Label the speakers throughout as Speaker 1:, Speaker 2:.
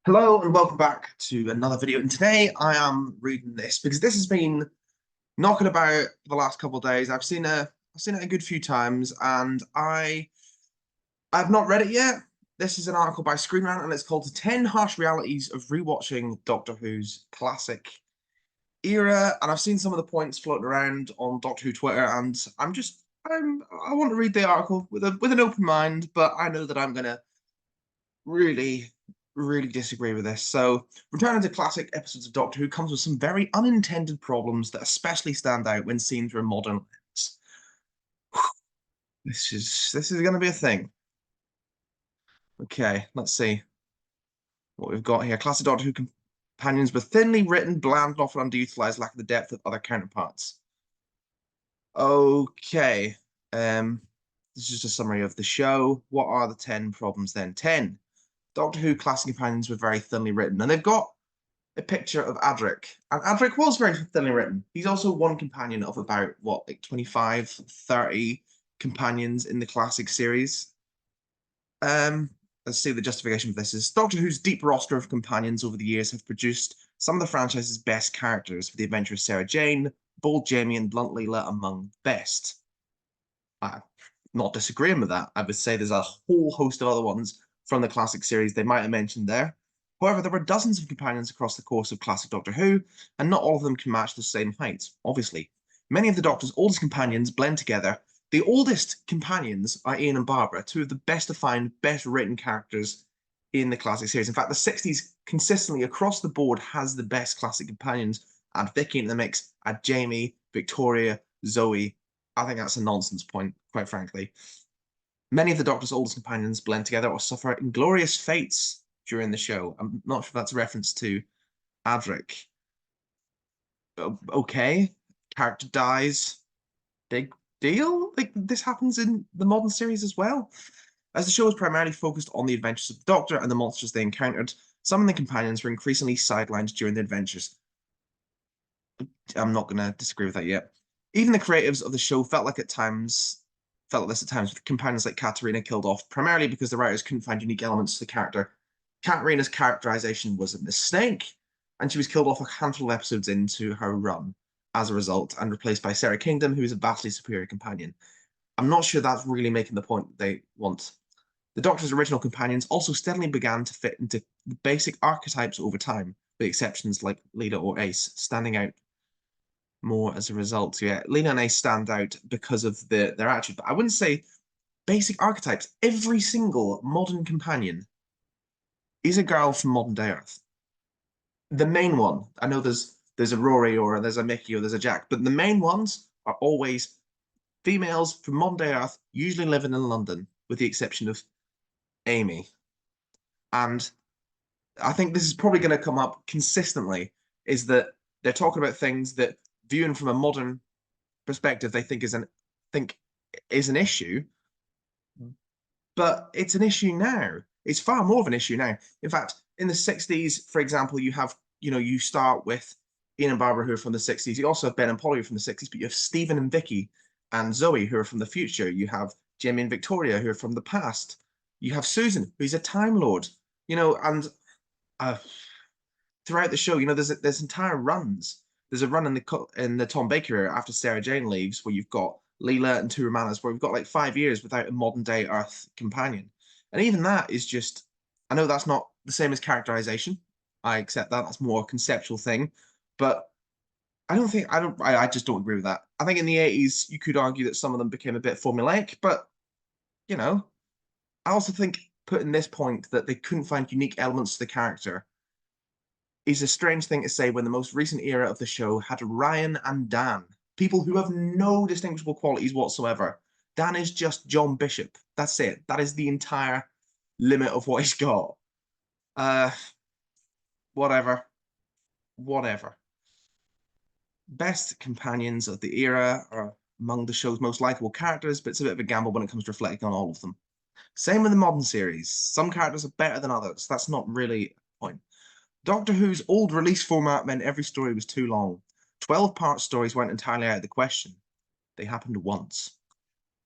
Speaker 1: Hello and welcome back to another video. And today I am reading this because this has been knocking about for the last couple of days. I've seen it a good few times, and I've not read it yet. This is an article by Screen Rant, and it's called "The 10 Harsh Realities of Rewatching Doctor Who's Classic Era." And I've seen some of the points floating around on Doctor Who Twitter, and I want to read the article with an open mind, but I know that I'm gonna really, really disagree with this. So, returning to classic episodes of Doctor Who comes with some very unintended problems that especially stand out when seen through a modern lens. This is going to be a thing. Okay, let's see what we've got here. Classic Doctor Who companions were thinly written, bland, and often underutilized, lack the depth of other counterparts. Okay, this is just a summary of the show. What are the 10 problems then? 10. Doctor Who classic companions were very thinly written, and they've got a picture of Adric. And Adric was very thinly written. He's also one companion of about, what, like 25, 30 companions in the classic series. Let's see the justification for this is Doctor Who's deep roster of companions over the years have produced some of the franchise's best characters, with the adventurous Sarah Jane, bold Jamie, and blunt Leela among the best. I'm not disagreeing with that. I would say there's a whole host of other ones from the classic series they might have mentioned there. However, there were dozens of companions across the course of classic Doctor Who, and not all of them can match the same height, obviously. Many of the Doctor's oldest companions blend together. The oldest companions are Ian and Barbara, two of the best defined, best written characters in the classic series. In fact, the 60s consistently across the board has the best classic companions. Add Vicky in the mix, add Jamie, Victoria, Zoe. I think that's a nonsense point, quite frankly. Many of the Doctor's oldest companions blend together or suffer inglorious fates during the show. I'm not sure if that's a reference to Adric. Okay, character dies, big deal. Like this happens in the modern series as well. As the show is primarily focused on the adventures of the Doctor and the monsters they encountered, some of the companions were increasingly sidelined during the adventures. I'm not going to disagree with that yet. Even the creatives of the show felt like this at times, with companions like Katarina killed off, primarily because the writers couldn't find unique elements to the character. Katarina's characterization was a mistake, and she was killed off a handful of episodes into her run as a result, and replaced by Sarah Kingdom, who is a vastly superior companion. I'm not sure that's really making the point they want. The Doctor's original companions also steadily began to fit into the basic archetypes over time, with exceptions like Leela or Ace standing out more as a result. Yeah, Lena and Ace stand out because of their attitude, but I wouldn't say basic archetypes. Every single modern companion is a girl from modern day Earth. The main one, I know there's a Rory or there's a Mickey or there's a Jack, but the main ones are always females from modern day Earth, usually living in London, with the exception of Amy. And I think this is probably going to come up consistently, is that they're talking about things that viewing from a modern perspective they think is an issue, but it's an issue now. It's far more of an issue now. In fact, in the 60s, for example, you start with Ian and Barbara who are from the 60s. You also have Ben and Polly who are from the 60s, but you have Stephen and Vicky and Zoe who are from the future. You have Jamie and Victoria who are from the past. You have Susan, who's a Time Lord, and uh, throughout the show, there's entire runs. There's a run in the Tom Baker era after Sarah Jane leaves, where you've got Leela and two Romanas, where we've got like 5 years without a modern day Earth companion, and even that is just. I know that's not the same as characterization. I accept that. That's more a conceptual thing, but I just don't agree with that. I think in the 80s you could argue that some of them became a bit formulaic, but you know, I also think putting this point that they couldn't find unique elements to the character is a strange thing to say when the most recent era of the show had Ryan and Dan, people who have no distinguishable qualities whatsoever. Dan is just John Bishop. That's it. That is the entire limit of what he's got. Uh, whatever. Whatever. Best companions of the era are among the show's most likable characters, but it's a bit of a gamble when it comes to reflecting on all of them. Same with the modern series. Some characters are better than others. That's not really a point. Doctor Who's old release format meant every story was too long. 12-part stories weren't entirely out of the question. They happened once.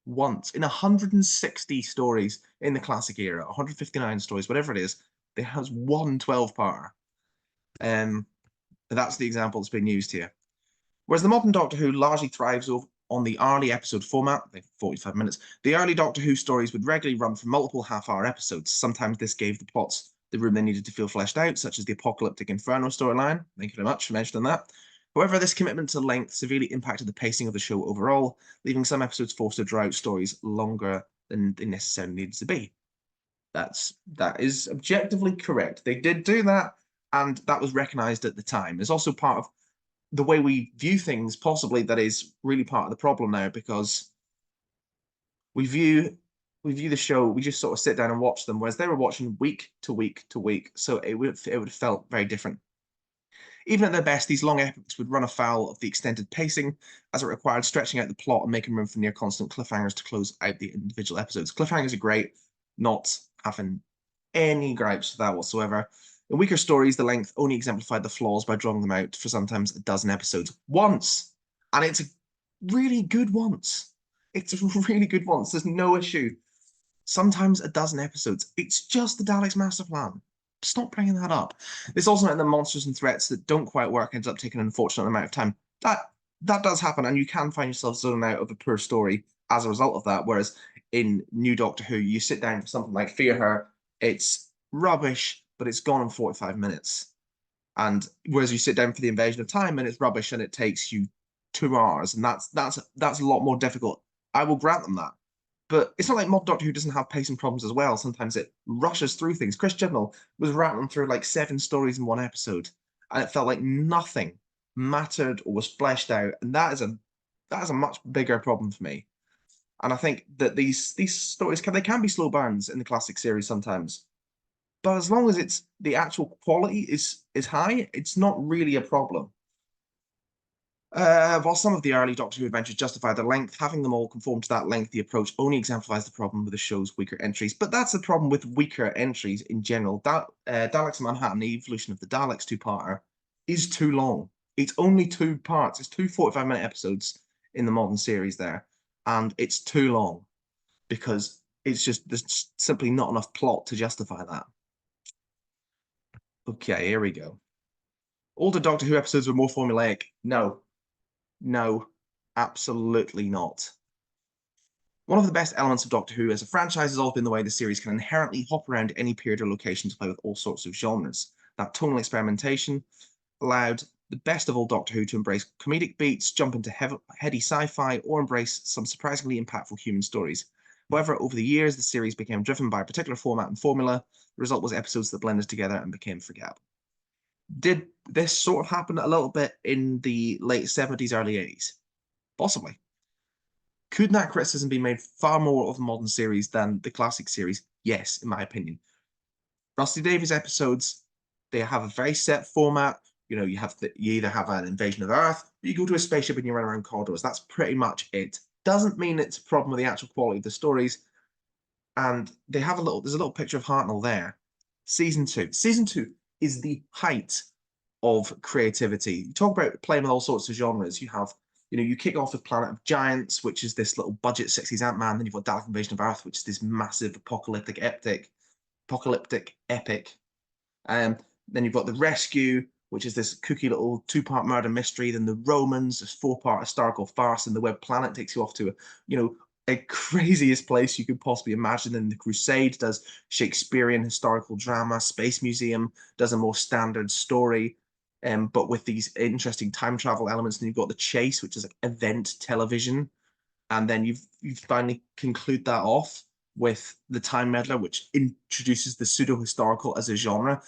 Speaker 1: Once. In 160 stories in the classic era, 159 stories, whatever it is, It has one 12-parter. That's the example that's been used here. Whereas the modern Doctor Who largely thrives on the early episode format, like 45 minutes, the early Doctor Who stories would regularly run for multiple half-hour episodes. Sometimes this gave the plots the room they needed to feel fleshed out, such as the Apocalyptic Inferno storyline. Thank you very much for mentioning that. However, this commitment to length severely impacted the pacing of the show overall, leaving some episodes forced to draw out stories longer than they necessarily needed to be. That is objectively correct. They did do that, and that was recognized at the time. It's also part of the way we view things, possibly, that is really part of the problem now, because we view the show, we just sort of sit down and watch them, whereas they were watching week to week to week, so it would have felt very different. Even at their best, these long epics would run afoul of the extended pacing, as it required stretching out the plot and making room for near constant cliffhangers to close out the individual episodes. Cliffhangers are great, not having any gripes with that whatsoever. In weaker stories, the length only exemplified the flaws by drawing them out for sometimes a dozen episodes once. And it's a really good once. It's a really good once. There's no issue. Sometimes a dozen episodes. It's just the Daleks' master plan. Stop bringing that up. This also meant that monsters and threats that don't quite work ends up taking an unfortunate amount of time. That does happen, and you can find yourself zoning out of a poor story as a result of that. Whereas in New Doctor Who, you sit down for something like Fear Her, it's rubbish, but it's gone in 45 minutes. And whereas you sit down for the Invasion of Time and it's rubbish and it takes you 2 hours, and that's a lot more difficult. I will grant them that. But it's not like Mod Doctor Who doesn't have pacing problems as well. Sometimes it rushes through things. Chris Chibnall was rattling through like 7 stories in one episode, and it felt like nothing mattered or was fleshed out. And that is a much bigger problem for me. And I think that these stories can be slow burns in the classic series sometimes. But as long as it's the actual quality is high, it's not really a problem. While some of the early Doctor Who adventures justify their length, having them all conform to that lengthy approach only exemplifies the problem with the show's weaker entries. But that's the problem with weaker entries in general. Daleks in Manhattan, the Evolution of the Daleks two-parter, is too long. It's only 2 parts. It's 2 45-minute episodes in the modern series there. And it's too long because there's simply not enough plot to justify that. Okay, here we go. Older Doctor Who episodes were more formulaic. No, absolutely not. One of the best elements of Doctor Who as a franchise has always been the way the series can inherently hop around any period or location to play with all sorts of genres. That tonal experimentation allowed the best of all Doctor Who to embrace comedic beats, jump into heady sci-fi, or embrace some surprisingly impactful human stories. However, over the years, the series became driven by a particular format and formula. The result was episodes that blended together and became forgettable. Did this sort of happen a little bit in the late 70s, early 80s? Possibly. Could that criticism be made far more of the modern series than the classic series? Yes, in my opinion. Rusty Davies episodes, they have a very set format. You know, you either have an invasion of Earth, or you go to a spaceship and you run around corridors. That's pretty much it. Doesn't mean it's a problem with the actual quality of the stories. And there's a little picture of Hartnell there. Season 2. Season 2 is the height of creativity. You talk about playing with all sorts of genres. You kick off with Planet of Giants, which is this little budget 60s Ant-Man. Then you've got Dalek Invasion of Earth, which is this massive apocalyptic epic. Then you've got The Rescue, which is this kooky little 2-part murder mystery. Then The Romans, this 4-part historical farce. And The Web Planet takes you off to a craziest place you could possibly imagine. And The Crusade does Shakespearean historical drama. Space Museum does a more standard story, but with these interesting time travel elements. And you've got The Chase, which is like event television. And then you finally conclude that off with The Time Meddler, which introduces the pseudo-historical as a genre.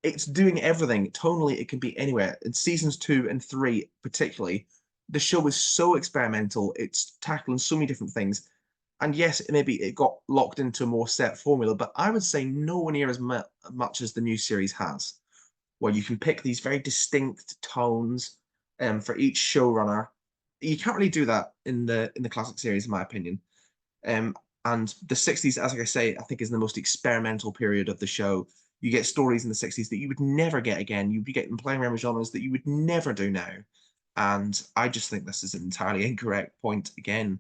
Speaker 1: It's doing everything. Tonally, it can be anywhere. In seasons 2 and 3, particularly, the show is so experimental. It's tackling so many different things. And yes, maybe it got locked into a more set formula, but I would say nowhere near as much as the new series has, where you can pick these very distinct tones for each showrunner. You can't really do that in the classic series, in my opinion. And the 60s, as I say, I think is the most experimental period of the show. You get stories in the 60s that you would never get again. You'd be getting playing around with genres that you would never do now. And I just think this is an entirely incorrect point again.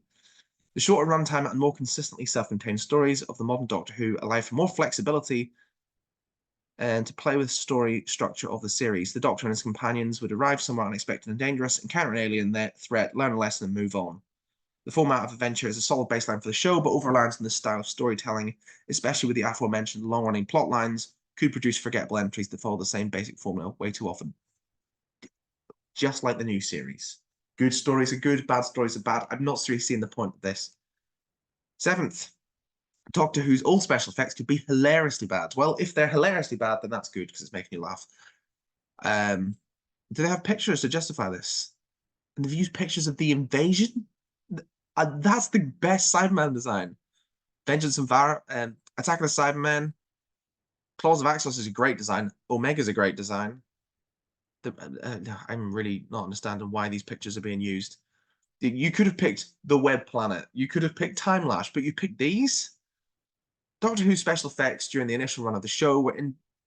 Speaker 1: The shorter runtime and more consistently self-contained stories of the modern Doctor Who allow for more flexibility and to play with the story structure of the series. The Doctor and his companions would arrive somewhere unexpected and dangerous, encounter an alien threat, learn a lesson, and move on. The format of adventure is a solid baseline for the show, but over-reliance on the style of storytelling, especially with the aforementioned long-running plot lines, could produce forgettable entries that follow the same basic formula way too often. Just like the new series. Good stories are good, bad stories are bad. I'm not really seeing the point of this. 7th, Doctor Who's all special effects could be hilariously bad. Well, if they're hilariously bad, then that's good because it's making you laugh. Do they have pictures to justify this? And they've used pictures of the invasion? That's the best Cyberman design. Vengeance and Attack of the Cybermen. Claws of Axos is a great design. Omega's a great design. I'm really not understanding why these pictures are being used. You could have picked the Web Planet. You could have picked Time Lash, but you picked these? Doctor Who's special effects during the initial run of the show were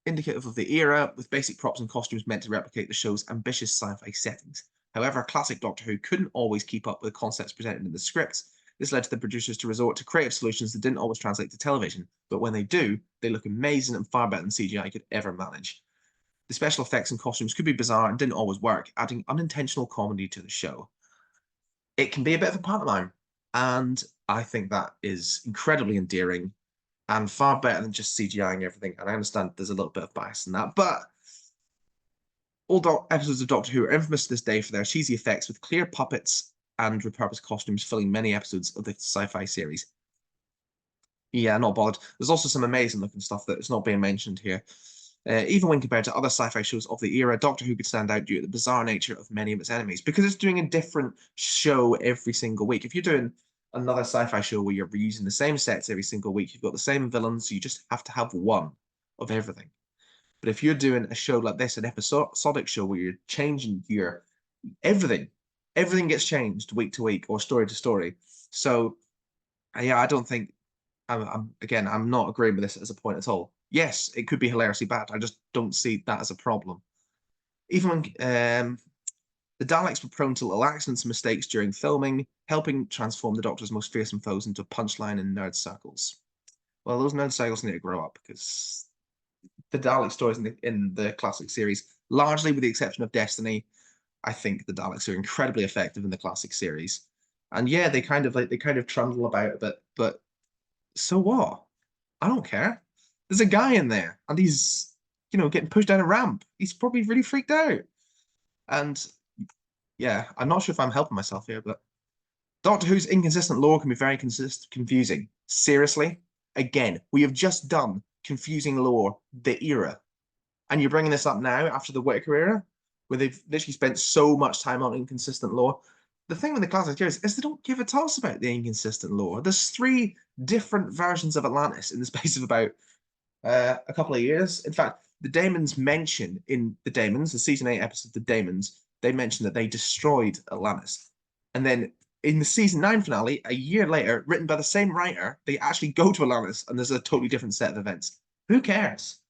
Speaker 1: indicative of the era, with basic props and costumes meant to replicate the show's ambitious sci-fi settings. However, classic Doctor Who couldn't always keep up with the concepts presented in the scripts. This led to the producers to resort to creative solutions that didn't always translate to television, but when they do, they look amazing and far better than CGI could ever manage. The special effects and costumes could be bizarre and didn't always work, adding unintentional comedy to the show. It can be a bit of a pantomime, and I think that is incredibly endearing and far better than just CGIing everything. And I understand there's a little bit of bias in that, but all episodes of Doctor Who are infamous to this day for their cheesy effects, with clear puppets and repurposed costumes filling many episodes of the sci-fi series. Yeah, not bothered. There's also some amazing looking stuff that is not being mentioned here. Even when compared to other sci-fi shows of the era, Doctor Who could stand out due to the bizarre nature of many of its enemies, because it's doing a different show every single week. If you're doing another sci-fi show where you're reusing the same sets every single week, you've got the same villains, so you just have to have one of everything. But if you're doing a show like this, an episodic show where you're changing your everything gets changed week to week or story to story. So yeah, I don't think I'm not agreeing with this as a point at all. Yes, it could be hilariously bad. I just don't see that as a problem. Even when the Daleks were prone to little accidents and mistakes during filming, helping transform the Doctor's most fearsome foes into a punchline in nerd circles. Well, those nerd circles need to grow up, because the Dalek stories in the classic series, largely with the exception of Destiny, I think the Daleks are incredibly effective in the classic series. And yeah, they kind of trundle about a bit, but so what? I don't care. There's a guy in there, and he's, getting pushed down a ramp. He's probably really freaked out. And yeah, I'm not sure if I'm helping myself here, but Doctor Who's inconsistent lore can be very confusing. Seriously? Again, we have just done confusing lore, the era. And you're bringing this up now after the Whittaker era, where they've literally spent so much time on inconsistent lore. The thing with the classic series is they don't give a toss about the inconsistent lore. There's 3 different versions of Atlantis in the space of about a couple of years. In fact, the Daemons mention in the season 8 episode of the Daemons, they mention that they destroyed Atlantis. And then in the season 9 finale, a year later, written by the same writer, they actually go to Atlantis and there's a totally different set of events. Who cares?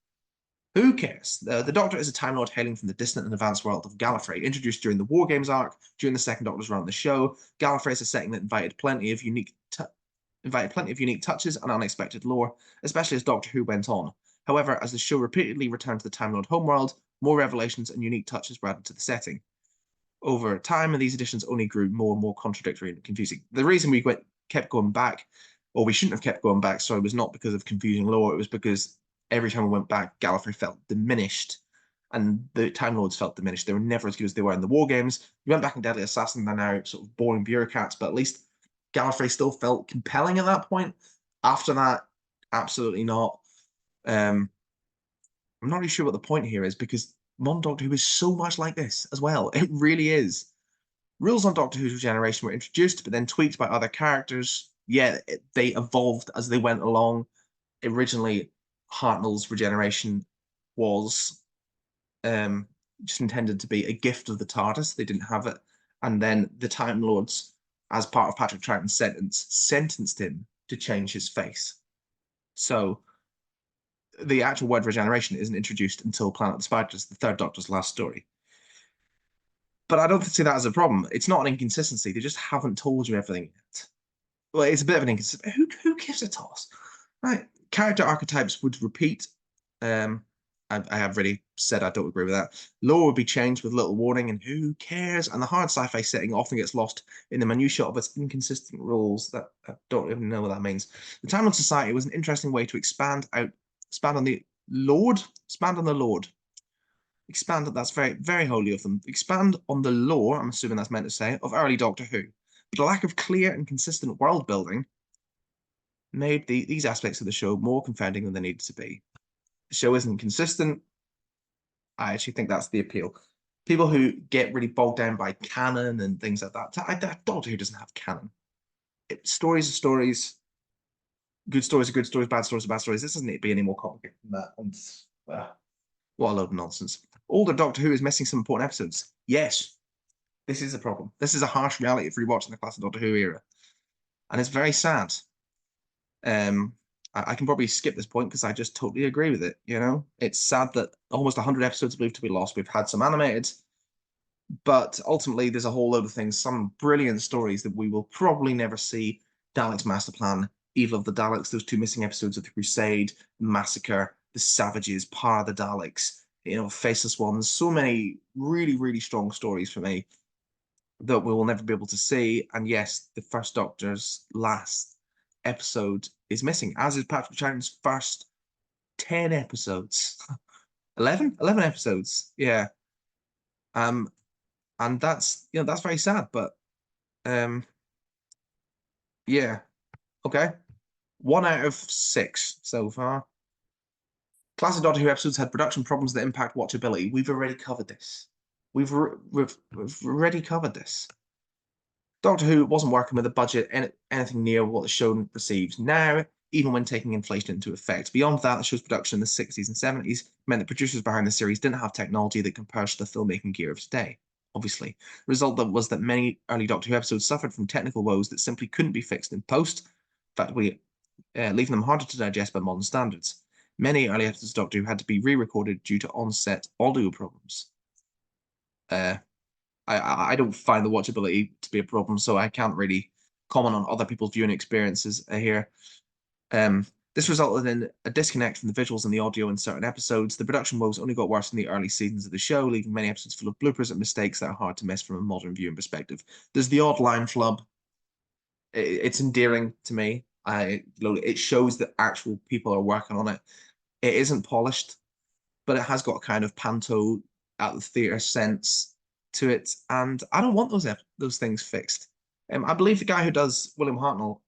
Speaker 1: Who cares? The Doctor is a Time Lord hailing from the distant and advanced world of Gallifrey, introduced during the War Games arc, during the second Doctor's run on the show. Gallifrey is a setting that invited plenty of unique touches and unexpected lore, especially as Doctor Who went on. However, as the show repeatedly returned to the Time Lord homeworld, more revelations and unique touches were added to the setting. Over time, and these additions only grew more and more contradictory and confusing. The reason we kept going back, or we shouldn't have kept going back, sorry, was not because of confusing lore. It was because every time we went back, Gallifrey felt diminished, and the Time Lords felt diminished. They were never as good as they were in the War Games. We went back in Deadly Assassin, they're now sort of boring bureaucrats, but at least Gallifrey still felt compelling at that point. After that, absolutely not. I'm not really sure what the point here is, because modern Doctor Who is so much like this as well. It really is. Rules on Doctor Who's regeneration were introduced, but then tweaked by other characters. Yeah, they evolved as they went along. Originally, Hartnell's regeneration was just intended to be a gift of the TARDIS. They didn't have it. And then the Time Lords, as part of Patrick Troughton's sentence, sentenced him to change his face. So the actual word regeneration isn't introduced until Planet of the Spiders, the third Doctor's last story. But I don't see that as a problem. It's not an inconsistency. They just haven't told you everything yet. Well, it's a bit of an inconsistency. Who gives a toss? Right. Character archetypes would repeat. I have really said I don't agree with that. Lore would be changed with little warning, and who cares? And the hard sci-fi setting often gets lost in the minutiae of its inconsistent rules. That I don't even know what that means. The Timeline Society was an interesting way to expand on the Lord, expand on the Lord. Expand, that's very, very holy of them. Expand on the lore, I'm assuming that's meant to say, of early Doctor Who. But the lack of clear and consistent world building made these aspects of the show more confounding than they needed to be. The show isn't consistent. I actually think that's the appeal. People who get really bogged down by canon and things like that. Doctor Who doesn't have canon. Stories are stories. Good stories are good stories. Bad stories are bad stories. This doesn't need to be any more complicated than that. And what a load of nonsense. Older Doctor Who is missing some important episodes. Yes, this is a problem. This is a harsh reality for rewatching the classic Doctor Who era. And it's very sad. I can probably skip this point because I just totally agree with it. You know, it's sad that almost 100 episodes are believed to be lost. We've had some animated, but ultimately there's a whole load of things, some brilliant stories that we will probably never see. Daleks Master Plan, Evil of the Daleks, those two missing episodes of the Crusade, Massacre, The Savages, Power of the Daleks, you know, Faceless Ones. So many really, really strong stories for me that we will never be able to see. And yes, the first Doctor's last episode is missing, as is Patrick Troughton's first 10 episodes. 11 episodes, yeah. And that's, you know, that's very sad, but yeah, okay. 1 out of 6 so far. Classic Doctor Who episodes had production problems that impact watchability. We've already covered this. We've already covered this. Doctor Who wasn't working with a budget anything near what the show receives now, even when taking inflation into effect. Beyond that, the show's production in the 60s and 70s meant that producers behind the series didn't have technology that compares to the filmmaking gear of today, obviously. The result was that many early Doctor Who episodes suffered from technical woes that simply couldn't be fixed in post, in fact, leaving them harder to digest by modern standards. Many early episodes of Doctor Who had to be re-recorded due to on-set audio problems. I don't find the watchability to be a problem, so I can't really comment on other people's viewing experiences here. This resulted in a disconnect from the visuals and the audio in certain episodes. The production woes only got worse in the early seasons of the show, leaving many episodes full of bloopers and mistakes that are hard to miss from a modern viewing perspective. There's the odd line flub. It's endearing to me. It shows that actual people are working on it. It isn't polished, but it has got kind of panto at the theatre sense to it, and I don't want those things fixed. I believe the guy who does William Hartnell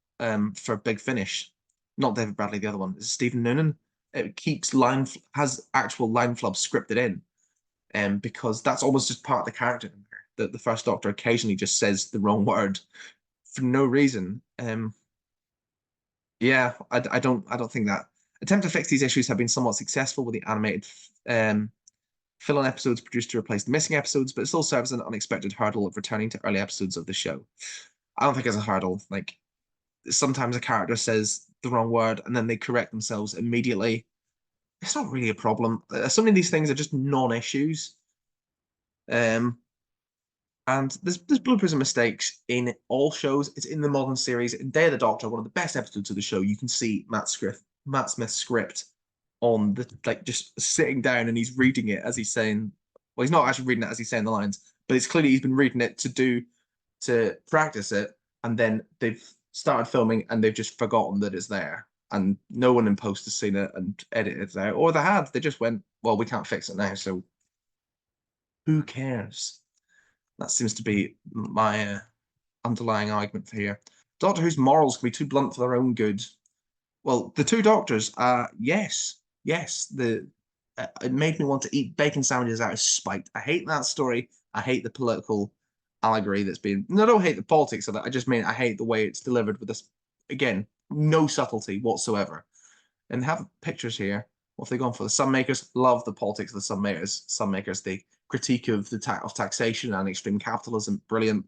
Speaker 1: for Big Finish, not David Bradley, the other one, is Stephen Noonan. It keeps has actual line flubs scripted in, because that's almost just part of the character. That the first Doctor occasionally just says the wrong word for no reason. Yeah, I don't think that attempt to fix these issues have been somewhat successful with the animated fill-in episodes produced to replace the missing episodes, but it still serves as an unexpected hurdle of returning to early episodes of the show. I don't think it's a hurdle. Like, sometimes a character says the wrong word and then they correct themselves immediately. It's not really a problem. Some of these things are just non-issues. And there's bloopers and mistakes in all shows. It's in the modern series. In Day of the Doctor, one of the best episodes of the show, you can see Matt Smith's script on the, like, just sitting down and he's reading it as he's saying, well, he's not actually reading it as he's saying the lines, but it's clearly he's been reading it to practice it, and then they've started filming and they've just forgotten that it's there, and no one in post has seen it and edited it out, or they just went, well, we can't fix it now, so who cares? That seems to be my underlying argument for here. Doctor Who's morals can be too blunt for their own good. Well, the two Doctors, yes. It made me want to eat bacon sandwiches out of spite. I hate that story. I hate the political allegory that's been. No, I don't hate the politics of it. I just mean I hate the way it's delivered with this, again, no subtlety whatsoever. And have pictures here. What have they gone for? The Sunmakers. Love the politics of the Sunmakers. The critique of taxation and extreme capitalism. Brilliant.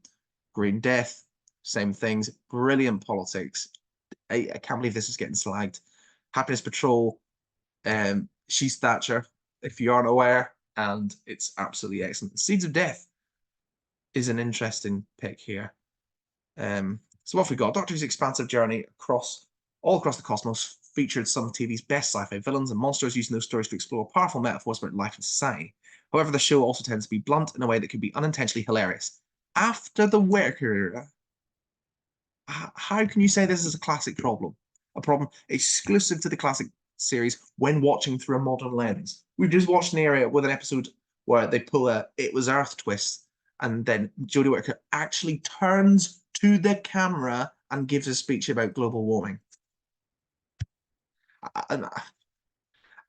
Speaker 1: Green Death. Same things. Brilliant politics. I can't believe this is getting slagged. Happiness Patrol. She's Thatcher, if you aren't aware, and it's absolutely excellent. Seeds of Death is an interesting pick here. So what have we got? Doctor Who's expansive journey all across the cosmos featured some of TV's best sci-fi villains and monsters, using those stories to explore powerful metaphors about life and society. However, the show also tends to be blunt in a way that can be unintentionally hilarious. After the Whittaker era, how can you say this is a classic problem? A problem exclusive to the classic series when watching through a modern lens. We've just watched an area with an episode where they pull a "It Was Earth" twist, and then Jodie Whittaker actually turns to the camera and gives a speech about global warming. And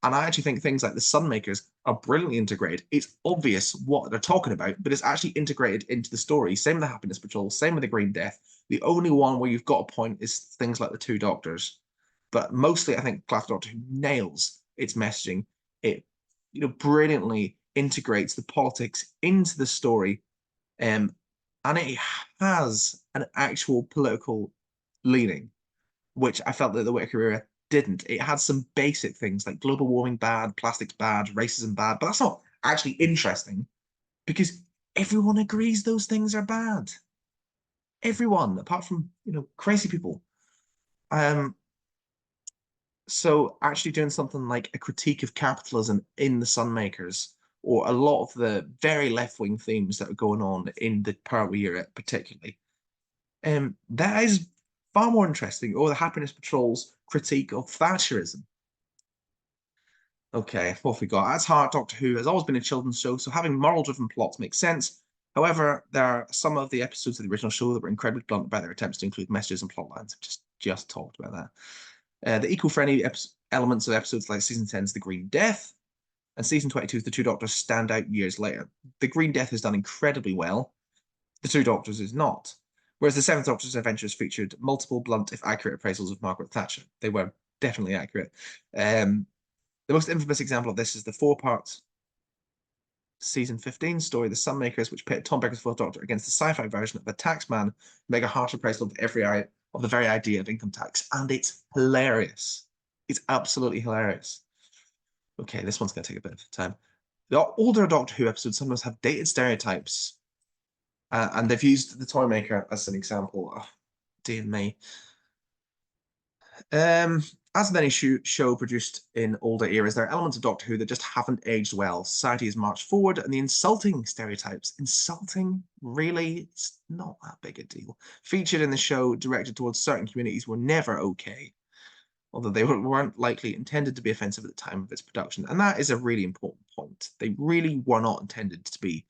Speaker 1: I actually think things like the Sunmakers are brilliantly integrated. It's obvious what they're talking about, but it's actually integrated into the story. Same with the Happiness Patrol, same with the Green Death. The only one where you've got a point is things like the Two Doctors. But mostly, I think Classic Doctor Who nails its messaging. It, brilliantly integrates the politics into the story, and it has an actual political leaning, which I felt that the Whittaker era didn't. It had some basic things like global warming bad, plastics bad, racism bad, but that's not actually interesting because everyone agrees those things are bad. Everyone, apart from crazy people. So actually doing something like a critique of capitalism in the Sunmakers, or a lot of the very left-wing themes that are going on in the Pertwee era, particularly, that is far more interesting. Or the Happiness Patrol's critique of Thatcherism. Okay, what have we got? At heart, Doctor Who has always been a children's show, so having moral-driven plots makes sense. However, there are some of the episodes of the original show that were incredibly blunt about their attempts to include messages and plot lines. I've just talked about that. The eco-friendly elements of episodes like Season 10's The Green Death and Season 22's The Two Doctors stand out years later. The Green Death has done incredibly well. The Two Doctors is not. Whereas the Seventh Doctor's adventures featured multiple blunt, if accurate, appraisals of Margaret Thatcher. They were definitely accurate. The most infamous example of this is the four-part Season 15 story, The Sunmakers, which pit Tom Baker's Fourth Doctor against the sci-fi version of the Taxman, make a harsh appraisal of the very idea of income tax. And it's hilarious. It's absolutely hilarious. Okay, this one's going to take a bit of time. The older Doctor Who episodes sometimes have dated stereotypes, and they've used the Toymaker as an example. Oh, dear me. As with any show produced in older eras, there are elements of Doctor Who that just haven't aged well. Society has marched forward, and the insulting stereotypes, insulting, really, it's not that big a deal, featured in the show directed towards certain communities were never okay, although they weren't likely intended to be offensive at the time of its production. And that is a really important point. They really were not intended to be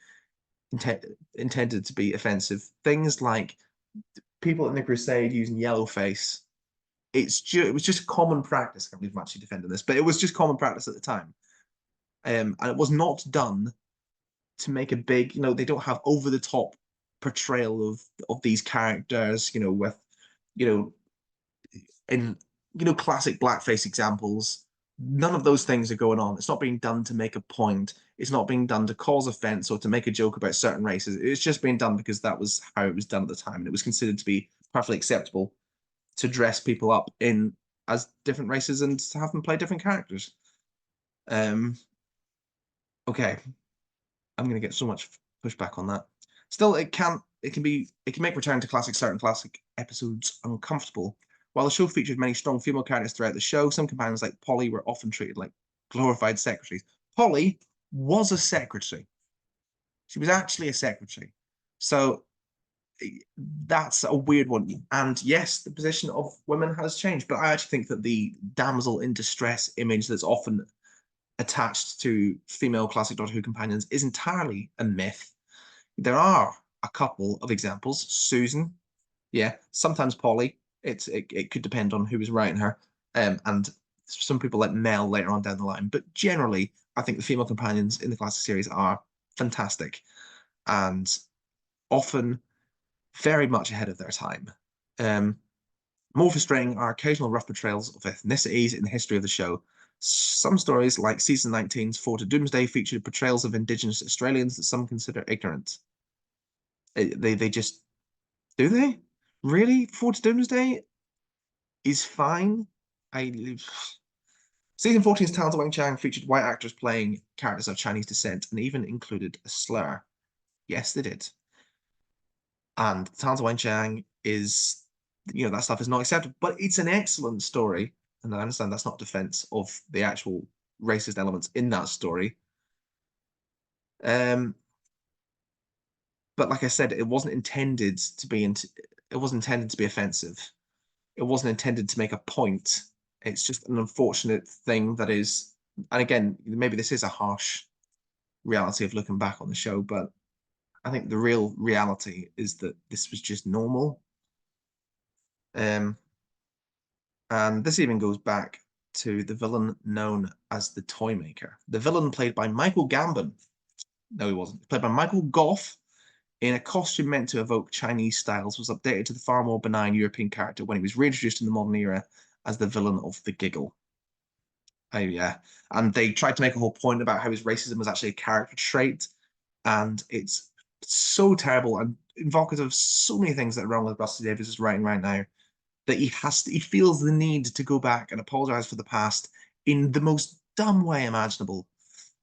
Speaker 1: offensive. Things like people in the Crusade using yellowface. It was just common practice. I can't believe I'm actually defending this, but it was just common practice at the time. And it was not done to make a big, they don't have over the top portrayal of these characters, with, in, classic blackface examples. None of those things are going on. It's not being done to make a point. It's not being done to cause offense or to make a joke about certain races. It's just being done because that was how it was done at the time. And it was considered to be perfectly acceptable to dress people up in as different races and to have them play different characters. Okay, I'm going to get so much pushback on that. Still, it can make return to certain classic episodes uncomfortable. While the show featured many strong female characters throughout the show, some companions like Polly were often treated like glorified secretaries. Polly was a secretary. She was actually a secretary. So that's a weird one. And yes, the position of women has changed, but I actually think that the damsel in distress image that's often attached to female classic Doctor Who companions is entirely a myth. There are a couple of examples. Susan, yeah, sometimes Polly. It could depend on who was writing her, and some people like Mel later on down the line. But generally, I think the female companions in the classic series are fantastic and often very much ahead of their time. More frustrating are occasional rough portrayals of ethnicities in the history of the show. Some stories, like Season 19's Four to Doomsday, featured portrayals of Indigenous Australians that some consider ignorant. They just... Do they? Really? Four to Doomsday is fine. Season 14's Talent Wang Chang featured white actors playing characters of Chinese descent and even included a slur. Yes, they did. And Talent Wang Chang is, that stuff is not acceptable, but it's an excellent story. and I understand that's not defense of the actual racist elements in that story. But like I said, it wasn't intended to be it wasn't intended to be offensive. It wasn't intended to make a point. It's just an unfortunate thing that is, and again, maybe this is a harsh reality of looking back on the show, but I think the real reality is that this was just normal. And this even goes back to the villain known as the Toymaker. The villain played by Michael Gambon. No, he wasn't. Played by Michael Goff in a costume meant to evoke Chinese styles, was updated to the far more benign European character when he was reintroduced in the modern era as the villain of The Giggle. Oh, yeah. And they tried to make a whole point about how his racism was actually a character trait. And it's so terrible and evocative of so many things that are wrong with Rusty Davies' writing right now, that he feels the need to go back and apologize for the past in the most dumb way imaginable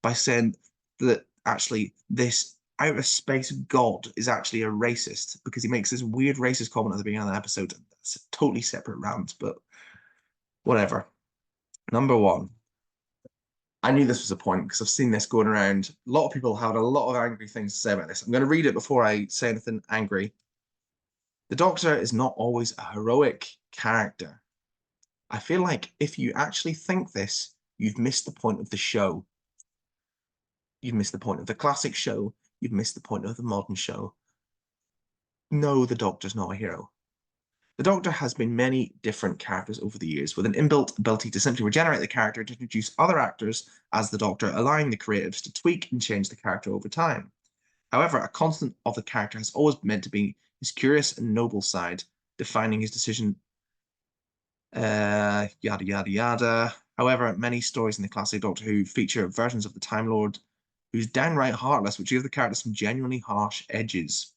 Speaker 1: by saying that actually this outer space god is actually a racist, because he makes this weird racist comment at the beginning of the episode. It's a totally separate rant, but whatever. Number one, I knew this was a point because I've seen this going around. A lot of people had a lot of angry things to say about this. I'm going to read it before I say anything angry. The Doctor is not always a heroic character. I feel like if you actually think this, you've missed the point of the show. You've missed the point of the classic show. You've missed the point of the modern show. No, the Doctor's not a hero. The Doctor has been many different characters over the years, with an inbuilt ability to simply regenerate the character to introduce other actors as the Doctor, allowing the creatives to tweak and change the character over time. However, a constant of the character has always meant to be his curious and noble side, defining his decision, yada yada yada. However, many stories in the classic Doctor Who feature versions of the Time Lord who's downright heartless, which gives the character some genuinely harsh edges.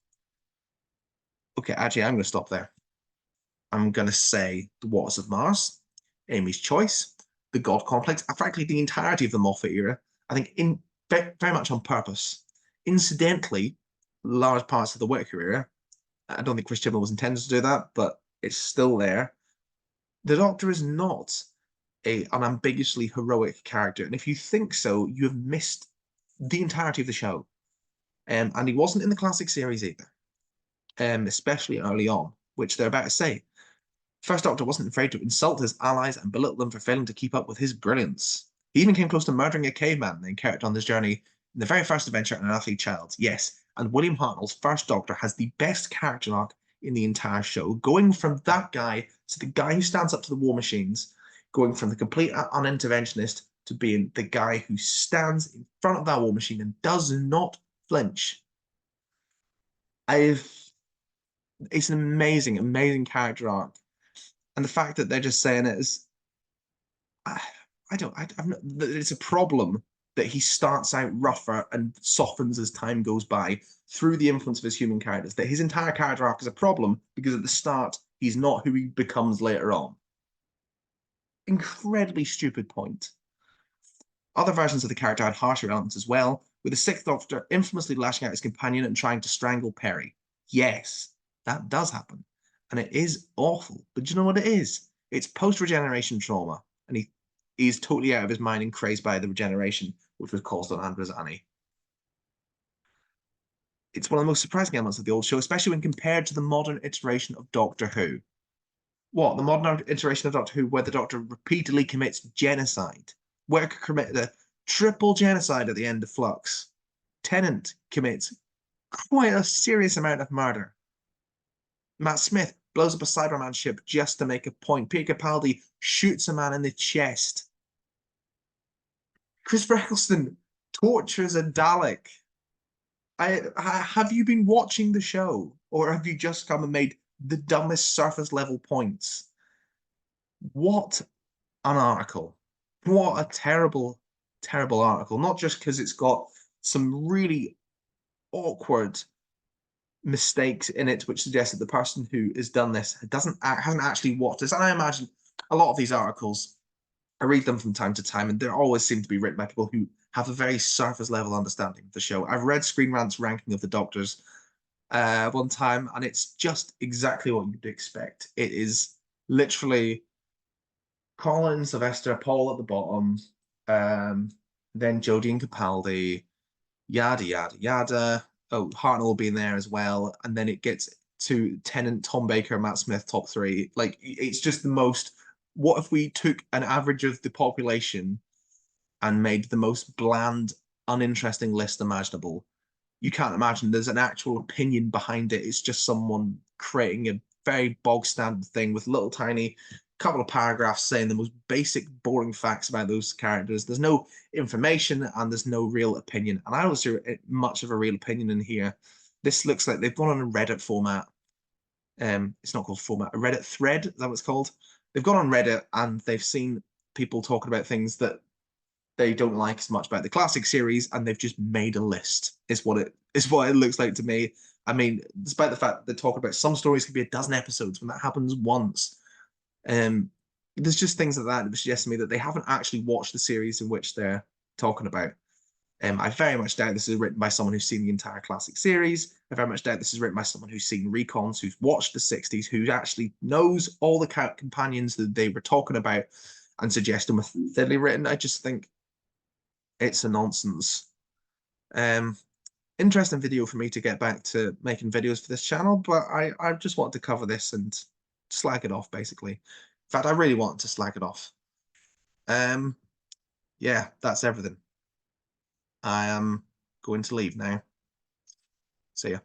Speaker 1: Okay, actually, I'm going to stop there. I'm going to say The Waters of Mars, Amy's Choice, The God Complex, and frankly, the entirety of the Moffat era, I think very much on purpose. Incidentally, large parts of the Whittaker era. I don't think Chris Chibnall was intended to do that, but it's still there. The Doctor is not an ambiguously heroic character, and if you think so, you have missed the entirety of the show. And he wasn't in the classic series either, especially early on, which they're about to say. First Doctor wasn't afraid to insult his allies and belittle them for failing to keep up with his brilliance. He even came close to murdering a caveman they encountered on this journey in the very first adventure, An Earthly Child. Yes, and William Hartnell's First Doctor has the best character arc in the entire show, going from that guy to the guy who stands up to the war machines, going from the complete uninterventionist to being the guy who stands in front of that war machine and does not flinch. It's an amazing, amazing character arc. And the fact that they're just saying it is, it's a problem that he starts out rougher and softens as time goes by through the influence of his human characters. That his entire character arc is a problem because at the start, he's not who he becomes later on. Incredibly stupid point. Other versions of the character had harsher elements as well, with the Sixth Doctor infamously lashing out his companion and trying to strangle Perry. Yes, that does happen. And it is awful. But do you know what it is? It's post-regeneration trauma. And he's totally out of his mind and crazed by the regeneration, which was caused on Androzani. It's one of the most surprising elements of the old show, especially when compared to the modern iteration of Doctor Who. What? The modern iteration of Doctor Who, where the Doctor repeatedly commits genocide. Worker committed a triple genocide at the end of Flux. Tennant commits quite a serious amount of murder. Matt Smith blows up a Cyberman ship just to make a point. Peter Capaldi shoots a man in the chest. Chris Eccleston tortures a Dalek. Have you been watching the show, or have you just come and made the dumbest surface level points? What an article. What a terrible, terrible article. Not just because it's got some really awkward mistakes in it, which suggests that the person who has done this hasn't actually watched this. And I imagine a lot of these articles, I read them from time to time, and they always seem to be written by people who have a very surface level understanding of the show. I've read Screen Rant's ranking of the Doctors one time, and it's just exactly what you'd expect. It is literally Colin, Sylvester, Paul at the bottom, then Jodie and Capaldi, yada yada yada. Oh, Hartnell will be in there as well, and then it gets to Tennant, Tom Baker, Matt Smith, top three. Like it's just the most. What if we took an average of the population and made the most bland, uninteresting list imaginable? You can't imagine there's an actual opinion behind it. It's just someone creating a very bog standard thing with little tiny couple of paragraphs saying the most basic, boring facts about those characters. There's no information and there's no real opinion. And I don't see much of a real opinion in here. This looks like they've gone on a Reddit format. It's not called format, a Reddit thread, is that what it's called? They've gone on Reddit and they've seen people talking about things that they don't like as much about the classic series, and they've just made a list. Is what it looks like to me. I mean, despite the fact that they talk about some stories could be a dozen episodes when that happens once. There's just things like that suggest to me that they haven't actually watched the series in which they're talking about. I very much doubt this is written by someone who's seen the entire classic series. I very much doubt this is written by someone who's seen recons, who's watched the 60s, who actually knows all the companions that they were talking about and suggest them with thinly written. I just think it's a nonsense. Interesting video for me to get back to making videos for this channel, but I just wanted to cover this and slag it off, basically. In fact, I really wanted to slag it off. Yeah, that's everything. I am going to leave now. See ya.